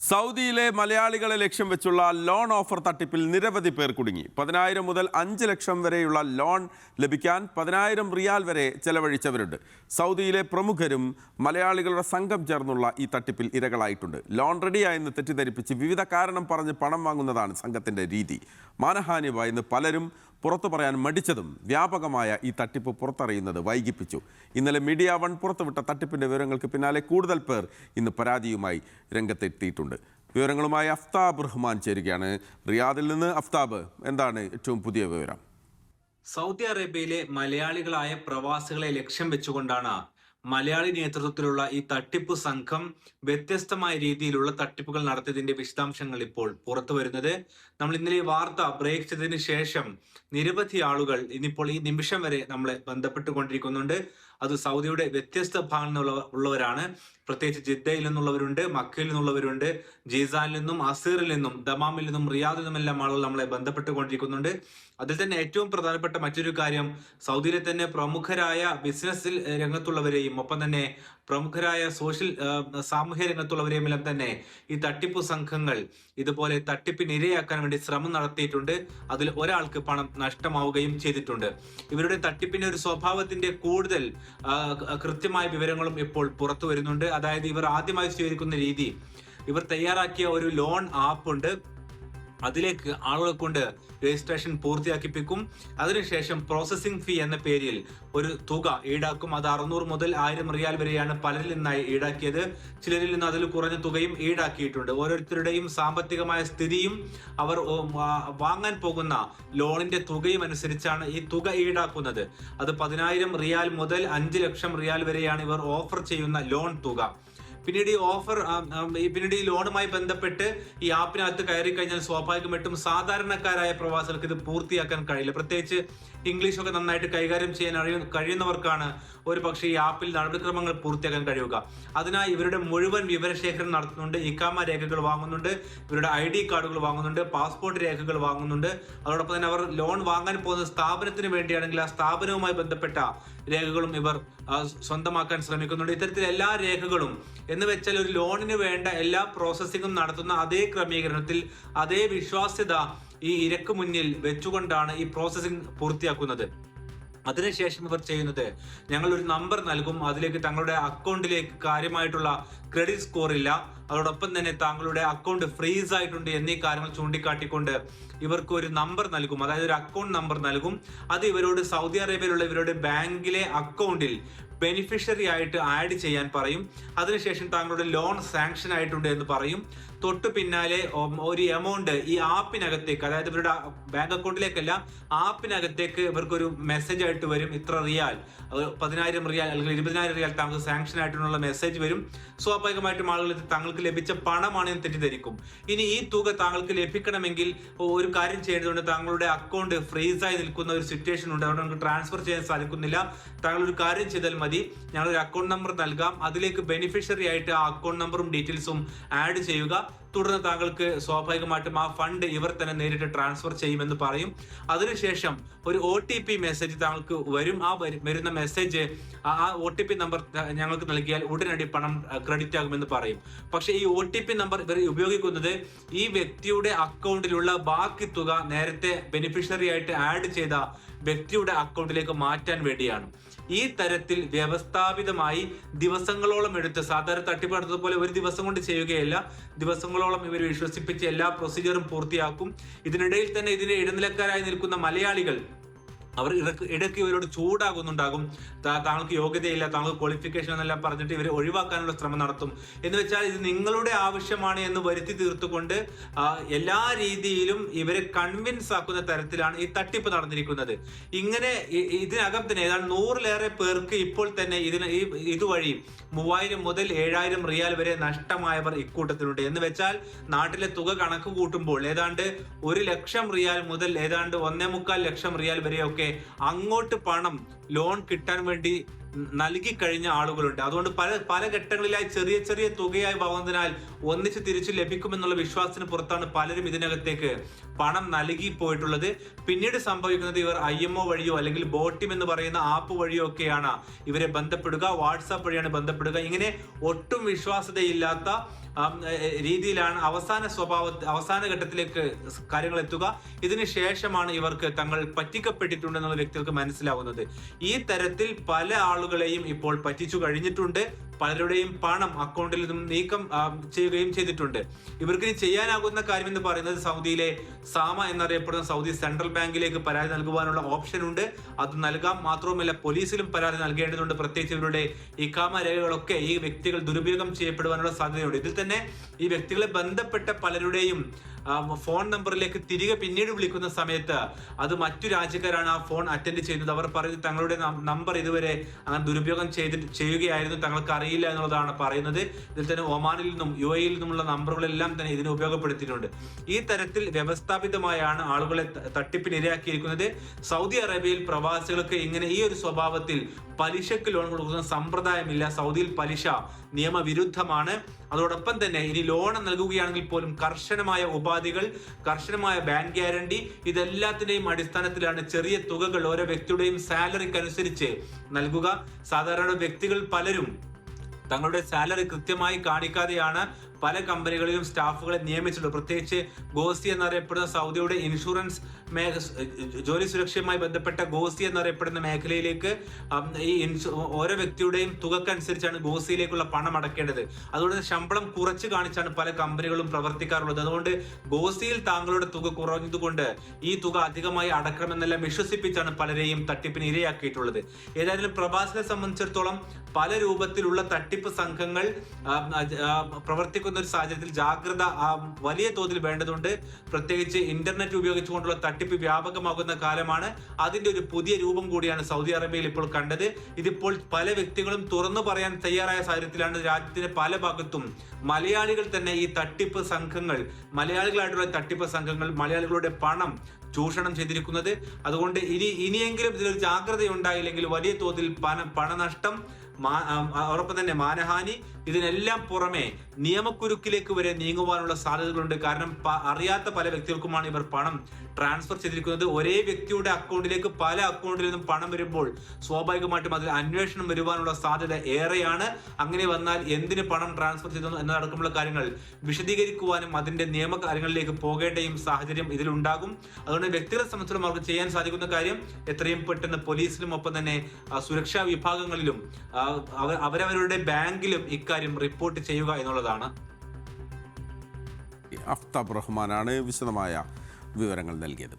സൗദിയിലെ മലയാളികളെ ലക്ഷ്യം വെച്ചുള്ള ലോൺ ഓഫർ തട്ടിപ്പിൽ നിരവധി പേർ കുടുങ്ങി. 10,000 മുതൽ 5 ലക്ഷം വരെയുള്ള ലോൺ ലഭിക്കാൻ 10,000 റിയാൽ വരെ ചെലവഴിച്ചവരുണ്ട്. സൗദിയിലെ പ്രമുഖരും മലയാളികളുടെ സംഘം ചേർന്നുള്ള ഈ തട്ടിപ്പിൽ ഇരകളായിട്ടുണ്ട്. ലോൺ റെഡിയായെന്ന് തെറ്റിദ്ധരിപ്പിച്ച് വിവിധ കാരണം പറഞ്ഞ് പണം വാങ്ങുന്നതാണ് സംഘത്തിന്റെ രീതി. മാനഹാനി ഭയന്ന് പലരും പുറത്തു പറയാൻ മടിച്ചതും വ്യാപകമായ ഈ തട്ടിപ്പ് പുറത്തറിയുന്നത് വൈകിപ്പിച്ചു. ഇന്നലെ മീഡിയ വൺ പുറത്തുവിട്ട തട്ടിപ്പിന്റെ വിവരങ്ങൾക്ക് പിന്നാലെ കൂടുതൽ പേർ ഇന്ന് പരാതിയുമായി രംഗത്തെത്തിയിട്ടുണ്ട്. വിവരങ്ങളുമായി അഫ്താബ് റഹ്മാൻ ചേരുകയാണ് റിയാദിൽ നിന്ന്. അഫ്താബ്, എന്താണ് ഏറ്റവും പുതിയ വിവരം? സൗദി അറേബ്യയിലെ മലയാളികളായ പ്രവാസികളെ ലക്ഷ്യം വെച്ചുകൊണ്ടാണ് മലയാളി നേതൃത്വത്തിലുള്ള ഈ തട്ടിപ്പ് സംഘം വ്യത്യസ്തമായ രീതിയിലുള്ള തട്ടിപ്പുകൾ നടത്തിയതിന്റെ വിശദാംശങ്ങൾ ഇപ്പോൾ പുറത്തു വരുന്നത്. നമ്മൾ ഇന്നലെ ഈ വാർത്ത ബ്രേക്ക് ചെയ്തതിന് ശേഷം നിരവധി ആളുകൾ ഇന്നിപ്പോൾ ഈ നിമിഷം വരെ നമ്മളെ ബന്ധപ്പെട്ടുകൊണ്ടിരിക്കുന്നുണ്ട്. അത് സൗദിയുടെ വ്യത്യസ്ത ഭാഗങ്ങളിൽ ഉള്ളവരാണ്. പ്രത്യേകിച്ച് ജിദ്ദയിൽ നിന്നുള്ളവരുണ്ട്, മക്കയിൽ നിന്നുള്ളവരുണ്ട്, ജീസാനിൽ നിന്നും, അസീറിൽ നിന്നും, ദമാമിൽ നിന്നും, റിയാദിൽ നിന്നുമെല്ലാം ആളുകൾ നമ്മളെ ബന്ധപ്പെട്ടുകൊണ്ടിരിക്കുന്നുണ്ട്. അതിൽ തന്നെ ഏറ്റവും പ്രധാനപ്പെട്ട മറ്റൊരു കാര്യം, സൗദിയിലെ തന്നെ പ്രമുഖരായ ബിസിനസ്സിൽ രംഗത്തുള്ളവരെയും ഒപ്പം തന്നെ പ്രമുഖരായ സാമൂഹ്യ രംഗത്തുള്ളവരെയും എല്ലാം തന്നെ ഈ തട്ടിപ്പു സംഘങ്ങൾ ഇതുപോലെ തട്ടിപ്പിന് ഇരയാക്കാൻ വേണ്ടി ശ്രമം നടത്തിയിട്ടുണ്ട്. അതിൽ ഒരാൾക്ക് പണം നഷ്ടമാവുകയും ചെയ്തിട്ടുണ്ട്. ഇവരുടെ തട്ടിപ്പിന്റെ ഒരു സ്വഭാവത്തിന്റെ കൂടുതൽ കൃത്യമായ വിവരങ്ങളും ഇപ്പോൾ പുറത്തു വരുന്നുണ്ട്. അതായത് ഇവർ ആദ്യമായി സ്വീകരിക്കുന്ന രീതി, ഇവർ തയ്യാറാക്കിയ ഒരു ലോൺ ആപ്പ് ഉണ്ട്. അതിലേക്ക് ആളുകളെ കൊണ്ട് രജിസ്ട്രേഷൻ പൂർത്തിയാക്കിപ്പിക്കും. അതിനുശേഷം പ്രോസസ്സിംഗ് ഫീ എന്ന പേരിൽ ഒരു തുക ഈടാക്കും. അത് 600 മുതൽ 1000 റിയാൽ വരെയാണ് പലരിൽ നിന്നായി ഈടാക്കിയത്. ചിലരിൽ നിന്ന് അതിൽ കുറഞ്ഞ തുകയും ഈടാക്കിയിട്ടുണ്ട്. ഓരോരുത്തരുടെയും സാമ്പത്തികമായ സ്ഥിതിയും അവർ വാങ്ങാൻ പോകുന്ന ലോണിന്റെ തുകയും അനുസരിച്ചാണ് ഈ തുക ഈടാക്കുന്നത്. അത് 10,000 റിയാൽ മുതൽ 5 ലക്ഷം റിയാൽ വരെയാണ് ഇവർ ഓഫർ ചെയ്യുന്ന ലോൺ തുക. പിന്നീട് ഈ ലോണുമായി ബന്ധപ്പെട്ട് ഈ ആപ്പിനകത്ത് കയറി കഴിഞ്ഞാൽ സ്വാഭാവികമായിട്ടും സാധാരണക്കാരായ പ്രവാസികൾക്ക് ഇത് പൂർത്തിയാക്കാൻ കഴിയില്ല. പ്രത്യേകിച്ച് ഇംഗ്ലീഷൊക്കെ നന്നായിട്ട് കൈകാര്യം ചെയ്യാൻ കഴിയുന്നവർക്കാണ് ഒരു പക്ഷേ ഈ ആപ്പിൽ നടപടിക്രമങ്ങൾ പൂർത്തിയാക്കാൻ കഴിയുക. അതിനായി ഇവരുടെ മുഴുവൻ വിവരശേഖരണം നടത്തുന്നുണ്ട്. ഇക്കാമ രേഖകൾ വാങ്ങുന്നുണ്ട്, ഇവരുടെ ID കാർഡുകൾ വാങ്ങുന്നുണ്ട്, പാസ്പോർട്ട് രേഖകൾ വാങ്ങുന്നുണ്ട്. അതോടൊപ്പം തന്നെ അവർ ലോൺ വാങ്ങാൻ പോകുന്ന സ്ഥാപനത്തിന് വേണ്ടിയാണെങ്കിൽ ആ സ്ഥാപനവുമായി ബന്ധപ്പെട്ട രേഖകളും ഇവർ സ്വന്തമാക്കാൻ ശ്രമിക്കുന്നുണ്ട്. ഇത്തരത്തിൽ എല്ലാ രേഖകളും എന്ന് വെച്ചാൽ ഒരു ലോണിന് വേണ്ട എല്ലാ പ്രോസസ്സിംഗും നടത്തുന്ന അതേ ക്രമീകരണത്തിൽ അതേ വിശ്വാസ്യത ഈ ഇരക്ക് മുന്നിൽ വെച്ചുകൊണ്ടാണ് ഈ പ്രോസസ്സിംഗ് പൂർത്തിയാക്കുന്നത്. അതിനുശേഷം ഇവർ ചെയ്യുന്നത്, ഞങ്ങൾ ഒരു നമ്പർ നൽകും, അതിലേക്ക് തങ്ങളുടെ അക്കൗണ്ടിലേക്ക് കാര്യമായിട്ടുള്ള ക്രെഡിറ്റ് സ്കോർ ഇല്ല, അതോടൊപ്പം തന്നെ താങ്കളുടെ അക്കൗണ്ട് ഫ്രീസ് ആയിട്ടുണ്ട് എന്നീ കാര്യങ്ങൾ ചൂണ്ടിക്കാട്ടിക്കൊണ്ട് ഇവർക്ക് ഒരു നമ്പർ നൽകും. അതായത് ഒരു അക്കൗണ്ട് നമ്പർ നൽകും. അത് ഇവരോട് സൗദി അറേബ്യയിലുള്ള ഇവരുടെ ബാങ്കിലെ അക്കൗണ്ടിൽ ബെനിഫിഷ്യറി ആയിട്ട് ആഡ് ചെയ്യാൻ പറയും. അതിനുശേഷം താങ്കളുടെ ലോൺ സാങ്ഷൻ ആയിട്ടുണ്ട് എന്ന് പറയും. തൊട്ടു പിന്നാലെ ഒരു എമൗണ്ട് ഈ ആപ്പിനകത്തേക്ക്, അതായത് ഇവരുടെ ബാങ്ക് അക്കൗണ്ടിലേക്കല്ല ആപ്പിനകത്തേക്ക് ഇവർക്കൊരു മെസ്സേജ് ആയിട്ട് വരും. ഇത്ര റിയാൽ, 10,000 റിയാൽ അല്ലെങ്കിൽ 20,000 റിയാൽ താങ്കൾക്ക് സാങ്ഷൻ ആയിട്ടുള്ള മെസ്സേജ് വരും. സ്വാഭാവികമായിട്ടും ആളുകൾ താങ്കൾക്ക് ലഭിച്ച പണമാണെന്ന് തെറ്റിദ്ധരിക്കും. ഇനി ഈ തുക താങ്കൾക്ക് ലഭിക്കണമെങ്കിൽ ഒരു കാര്യം ചെയ്യേണ്ടതുണ്ട്. താങ്കളുടെ അക്കൗണ്ട് ഫ്രീസായി നിൽക്കുന്ന ഒരു സിറ്റുവേഷൻ ഉണ്ട്, അതുകൊണ്ട് നമുക്ക് ട്രാൻസ്ഫർ ചെയ്യാൻ സാധിക്കുന്നില്ല. താങ്കൾ ഒരു കാര്യം ചെയ്താൽ മതി, ഞങ്ങളൊരു അക്കൗണ്ട് നമ്പർ നൽകാം, അതിലേക്ക് ബെനിഫിഷ്യറി ആയിട്ട് ആ അക്കൗണ്ട് നമ്പറും ഡീറ്റെയിൽസും ആഡ് ചെയ്യുക. തുടർന്ന് താങ്കൾക്ക് സ്വാഭാവികമായിട്ടും ആ ഫണ്ട് ഇവർ തന്നെ നേരിട്ട് ട്രാൻസ്ഫർ ചെയ്യുമെന്ന് പറയും. അതിനുശേഷം ഒരു OTP മെസ്സേജ് താങ്കൾക്ക് വരും. ആ വരുന്ന മെസ്സേജ്, ആ OTP നമ്പർ ഞങ്ങൾക്ക് നൽകിയാൽ ഉടനടി പണം ക്രെഡിറ്റ് ആകുമെന്ന് പറയും. പക്ഷെ ഈ OTP നമ്പർ ഇവർ ഉപയോഗിക്കുന്നത് ഈ വ്യക്തിയുടെ അക്കൗണ്ടിലുള്ള ബാക്കി തുക നേരത്തെ ബെനിഫിഷ്യറി ആയിട്ട് ആഡ് ചെയ്ത വ്യക്തിയുടെ അക്കൗണ്ടിലേക്ക് മാറ്റാൻ വേണ്ടിയാണ്. ഈ തരത്തിൽ വ്യവസ്ഥാപിതമായി ദിവസങ്ങളോളം എടുത്ത്, സാധാരണ തട്ടിപ്പ് നടത്തുന്നത് പോലെ ഒരു ദിവസം കൊണ്ട് ചെയ്യുകയല്ല, ദിവസങ്ങളോളം ഇവർ വിശ്വസിപ്പിച്ച് എല്ലാ പ്രൊസീജിയറും പൂർത്തിയാക്കും. ഇതിനിടയിൽ തന്നെ ഇതിന് ഇടനിലക്കാരായി നിൽക്കുന്ന മലയാളികൾ അവർ ഇടയ്ക്ക് ഇവരോട് ചൂടാകുന്നുണ്ടാകും. താങ്കൾക്ക് യോഗ്യതയില്ല, താങ്കൾക്ക് ക്വാളിഫിക്കേഷൻ എന്നെല്ലാം പറഞ്ഞിട്ട് ഇവരെ ഒഴിവാക്കാനുള്ള ശ്രമം നടത്തും. എന്ന് വെച്ചാൽ ഇത് നിങ്ങളുടെ ആവശ്യമാണ് എന്ന് വരുത്തി തീർത്തുകൊണ്ട് എല്ലാ രീതിയിലും ഇവരെ കൺവിൻസ് ആക്കുന്ന തരത്തിലാണ് ഈ തട്ടിപ്പ് നടന്നിരിക്കുന്നത്. ഇങ്ങനെ ഇതിനകം തന്നെ ഏതാണ്ട് 100-ലേറെ പേർക്ക് ഇപ്പോൾ തന്നെ ഇതുവഴി 3,000 മുതൽ 7,000 റിയാൽ വരെ നഷ്ടമായവർ ഇക്കൂട്ടത്തിലുണ്ട്. എന്ന് വെച്ചാൽ നാട്ടിലെ തുക കണക്ക് കൂട്ടുമ്പോൾ ഏതാണ്ട് 1 ലക്ഷം റിയാൽ മുതൽ ഏതാണ്ട് 1.25 ലക്ഷം റിയാൽ വരെയൊക്കെ അങ്ങോട്ട് പണം ലോൺ കിട്ടാൻ വേണ്ടി നൽകി കഴിഞ്ഞ ആളുകളുണ്ട്. അതുകൊണ്ട് പല ഘട്ടങ്ങളിലായി ചെറിയ ചെറിയ തുകയായി പോകുന്നതിനാൽ ഒന്നിച്ച് തിരിച്ചു ലഭിക്കുമെന്നുള്ള വിശ്വാസത്തിന് പുറത്താണ് പലരും ഇതിനകത്തേക്ക് പണം നൽകി പോയിട്ടുള്ളത്. പിന്നീട് സംഭവിക്കുന്നത് ഇവർ IMO വഴിയോ അല്ലെങ്കിൽ ബോട്ടിം എന്ന് പറയുന്ന ആപ്പ് വഴിയോ ഒക്കെയാണ് ഇവരെ ബന്ധപ്പെടുക, വാട്സാപ്പ് വഴിയാണ് ബന്ധപ്പെടുക. ഇങ്ങനെ ഒട്ടും വിശ്വാസ്യതയില്ലാത്ത രീതിയിലാണ് അവസാന ഘട്ടത്തിലേക്ക് കാര്യങ്ങൾ എത്തുക. ഇതിന് ശേഷമാണ് ഇവർക്ക് തങ്ങൾ പറ്റിക്കപ്പെട്ടിട്ടുണ്ടെന്നുള്ള വ്യക്തികൾക്ക് മനസ്സിലാവുന്നത്. ഈ തരത്തിൽ പല ആളുകളെയും ഇപ്പോൾ പറ്റിച്ചു കഴിഞ്ഞിട്ടുണ്ട്. പലരുടെയും പണം അക്കൗണ്ടിൽ നിന്നും നീക്കം ചെയ്യുകയും ചെയ്തിട്ടുണ്ട്. ഇവർക്ക് ചെയ്യാനാകുന്ന കാര്യം എന്ന് പറയുന്നത് സൗദിയിലെ സാമ എന്നറിയപ്പെടുന്ന സൗദി സെൻട്രൽ ബാങ്കിലേക്ക് പരാതി നൽകുവാനുള്ള ഓപ്ഷൻ ഉണ്ട്. അത് നൽകാം. മാത്രവുമല്ല പോലീസിലും പരാതി നൽകേണ്ടതുണ്ട്. പ്രത്യേകിച്ച് ഇവരുടെ ഇഖാമ രേഖകളൊക്കെ ഈ വ്യക്തികൾ ദുരുപയോഗം ചെയ്യപ്പെടുവാനുള്ള സാധ്യതയുണ്ട്. ഇതിൽ തന്നെ ഈ വ്യക്തികളെ ബന്ധപ്പെട്ട പലരുടെയും ഫോൺ നമ്പറിലേക്ക് തിരികെ പിന്നീട് വിളിക്കുന്ന സമയത്ത് അത് മറ്റു രാജ്യക്കാരാണ് ആ ഫോൺ അറ്റൻഡ് ചെയ്യുന്നത്. അവർ പറയുന്നത് തങ്ങളുടെ നമ്പർ ഇതുവരെ അങ്ങനെ ദുരുപയോഗം ചെയ്യുകയായിരുന്നു, തങ്ങൾക്ക് അറിയില്ല എന്നുള്ളതാണ് പറയുന്നത്. ഇതിൽ തന്നെ ഒമാനിൽ നിന്നും UAE-യിൽ നിന്നുമുള്ള നമ്പറുകളെല്ലാം തന്നെ ഇതിന് ഉപയോഗപ്പെടുത്തിയിട്ടുണ്ട്. ഈ തരത്തിൽ വ്യവസ്ഥാപിതമായാണ് ആളുകളെ തട്ടിപ്പിന് ഇരയാക്കിയിരിക്കുന്നത്. സൗദി അറേബ്യയിൽ പ്രവാസികൾക്ക് ഇങ്ങനെ ഈ ഒരു സ്വഭാവത്തിൽ പലിശക്ക് ലോൺ കൊടുക്കുന്ന സമ്പ്രദായമില്ല. സൗദിയിൽ പലിശ നിയമവിരുദ്ധമാണ്. അതോടൊപ്പം തന്നെ ഇനി ലോൺ നൽകുകയാണെങ്കിൽ പോലും കർശനമായ ഉപാധികൾ, കർശനമായ ബാങ്ക് ഗ്യാരണ്ടി, ഇതെല്ലാത്തിന്റെയും അടിസ്ഥാനത്തിലാണ് ചെറിയ തുകകൾ ഓരോ വ്യക്തിയുടെയും സാലറിക്ക് അനുസരിച്ച് നൽകുക. സാധാരണ വ്യക്തികൾ പലരും തങ്ങളുടെ സാലറി കൃത്യമായി കാണിക്കാതെയാണ് പല കമ്പനികളിലും സ്റ്റാഫുകളെ നിയമിച്ചിട്ടുള്ളത്. പ്രത്യേകിച്ച് ഗോസി എന്നറിയപ്പെടുന്ന സൗദിയുടെ ഇൻഷുറൻസ് ജോലി സുരക്ഷയുമായി ബന്ധപ്പെട്ട ഗോസി എന്നറിയപ്പെടുന്ന മേഖലയിലേക്ക് ഈ ഓരോ വ്യക്തിയുടെയും തുകക്കനുസരിച്ചാണ് ഗോസിയിലേക്കുള്ള പണം അടക്കേണ്ടത്. അതുകൊണ്ട് ശമ്പളം കുറച്ച് കാണിച്ചാണ് പല കമ്പനികളും പ്രവർത്തിക്കാറുള്ളത്. അതുകൊണ്ട് ഗോസിയിൽ താങ്കളുടെ തുക കുറഞ്ഞതുകൊണ്ട് ഈ തുക അധികമായി അടക്കണമെന്നെല്ലാം വിശ്വസിപ്പിച്ചാണ് പലരെയും തട്ടിപ്പിന് ഇരയാക്കിയിട്ടുള്ളത്. ഏതായാലും പ്രവാസികളെ സംബന്ധിച്ചിടത്തോളം പല രൂപത്തിലുള്ള തട്ടിപ്പ് സംഘങ്ങൾ പ്രവർത്തിക്കുന്ന ഒരു സാഹചര്യത്തിൽ ജാഗ്രത വലിയ തോതിൽ വേണ്ടതുണ്ട്. പ്രത്യേകിച്ച് ഇന്റർനെറ്റ് ഉപയോഗിച്ചുകൊണ്ടുള്ള തട്ടിപ്പ് വ്യാപകമാകുന്ന കാലമാണ്. അതിന്റെ ഒരു പുതിയ രൂപം കൂടിയാണ് സൗദി അറേബ്യയിൽ ഇപ്പോൾ കണ്ടത്. ഇതിപ്പോൾ പല വ്യക്തികളും തുറന്നു പറയാൻ തയ്യാറായ സാഹചര്യത്തിലാണ് രാജ്യത്തിന്റെ പല ഭാഗത്തും മലയാളികൾ തന്നെ ഈ തട്ടിപ്പ് സംഘങ്ങൾ, മലയാളികളായിട്ടുള്ള തട്ടിപ്പ് സംഘങ്ങൾ മലയാളികളുടെ പണം ചൂഷണം ചെയ്തിരിക്കുന്നത്. അതുകൊണ്ട് ഇനിയെങ്കിലും ഇതിലൊരു ജാഗ്രത ഉണ്ടായില്ലെങ്കിൽ വലിയ തോതിൽ പണനഷ്ടം, അതോടൊപ്പം തന്നെ മാനഹാനി, ഇതിനെല്ലാം പുറമെ നിയമക്കുരുക്കിലേക്ക് വരെ നീങ്ങുവാനുള്ള സാധ്യതകളുണ്ട്. കാരണം അറിയാത്ത പല വ്യക്തികൾക്കുമാണ് ഇവർ പണം ട്രാൻസ്ഫർ ചെയ്തിരിക്കുന്നത്. ഒരേ വ്യക്തിയുടെ അക്കൗണ്ടിലേക്ക് പല അക്കൗണ്ടിൽ നിന്നും പണം വരുമ്പോൾ സ്വാഭാവികമായിട്ടും അതിൽ അന്വേഷണം വരുവാനുള്ള സാധ്യത ഏറെയാണ്. അങ്ങനെ വന്നാൽ എന്തിന് പണം ട്രാൻസ്ഫർ ചെയ്തു എന്നതടക്കമുള്ള കാര്യങ്ങൾ വിശദീകരിക്കുവാനും അതിന്റെ നിയമകാര്യങ്ങളിലേക്ക് പോകേണ്ടയും സാഹചര്യം ഇതിലുണ്ടാകും. അതുകൊണ്ട് വ്യക്തികളെ സംബന്ധിച്ചിടത്തോളം അവർക്ക് ചെയ്യാൻ സാധിക്കുന്ന കാര്യം എത്രയും പെട്ടെന്ന് പോലീസിലും ഒപ്പം തന്നെ സുരക്ഷാ വിഭാഗങ്ങളിലും അവരവരുടെ ബാങ്കിലും ഇക്കാര്യം റിപ്പോർട്ട് ചെയ്യുക എന്നുള്ളതാണ്. അഫ്താബ് റഹ്മാനാണ് വിശദമായ വിവരങ്ങൾ നൽകിയത്.